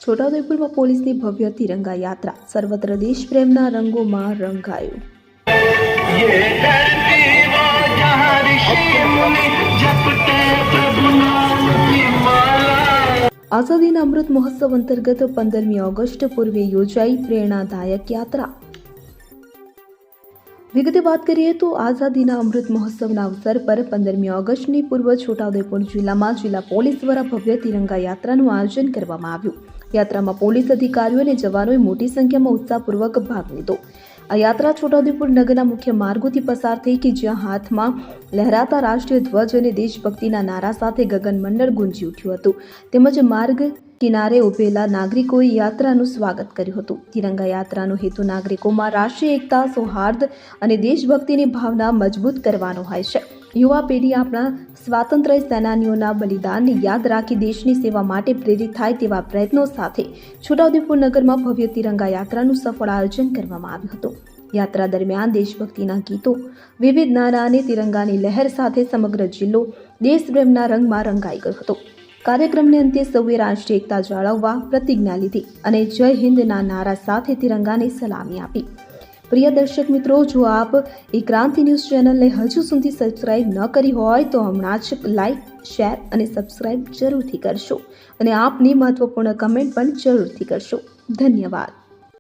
છોટાઉદેપુરમાં પોલીસની ભવ્ય તિરંગા યાત્રા સર્વત્ર દેશ પ્રેમના રંગોમાં રંગાયું। આઝાદીના અમૃત મહોત્સવ અંતર્ગત 15મી ઓગસ્ટ પૂર્વે યોજાઈ પ્રેરણાદાયક યાત્રા। વિગતે વાત કરીએ તો આઝાદીના અમૃત મહોત્સવના અવસર પર 15મી ઓગસ્ટની પૂર્વ છોટાઉદેપુર જિલ્લામાં જિલ્લા પોલીસ દ્વારા ભવ્ય તિરંગા યાત્રાનું આયોજન કરવામાં આવ્યું। યાત્રામાં પોલીસ અધિકારીઓ અને જવાનોએ મોટી સંખ્યામાં ઉત્સાહપૂર્વક ભાગ લીધો। આ યાત્રા છોટાઉદેપુર નગરના મુખ્ય માર્ગોથી પસાર થઈ કે જ્યાં હાથમાં લહેરાતા રાષ્ટ્રીય ધ્વજ અને દેશભક્તિના નારા સાથે ગગનમંડળ ગુંજી ઉઠ્યું હતું તેમજ માર્ગ કિનારે ઉભેલા નાગરિકોએ યાત્રાનું સ્વાગત કર્યું હતું। તિરંગા યાત્રાનો હેતુ નાગરિકોમાં રાષ્ટ્રીય એકતા, સૌહાર્દ અને દેશભક્તિની ભાવના મજબૂત કરવાનો હોય છે। યુવા પેઢી આપણા સ્વાતંત્ર્ય સેનાનીઓના બલિદાનને યાદ રાખી દેશની સેવા માટે પ્રેરિત થાય તેવા પ્રયત્નો સાથે છોટાઉદેપુર નગરમાં ભવ્ય તિરંગા યાત્રાનું સફળ આયોજન કરવામાં આવ્યું હતું। યાત્રા દરમિયાન દેશભક્તિના ગીતો, વિવિધ નારા અને તિરંગાની લહેર સાથે સમગ્ર જિલ્લો દેશપ્રેમના રંગમાં રંગાઈ ગયો હતો। કાર્યક્રમને અંતે સૌએ રાષ્ટ્રીય એકતા જાળવવા પ્રતિજ્ઞા લીધી અને જય હિન્દના નારા સાથે તિરંગાને સલામી આપી। પ્રિય દર્શક મિત્રો, જો આપ એ ક્રાંતિ ન્યૂઝ ચેનલને હજુ સુધી સબસ્ક્રાઇબ ન કરી હોય તો હમણાં જ લાઇક, શેર અને સબસ્ક્રાઇબ જરૂરથી કરશો અને આપની મહત્વપૂર્ણ કમેન્ટ પણ જરૂરથી કરશો। ધન્યવાદ।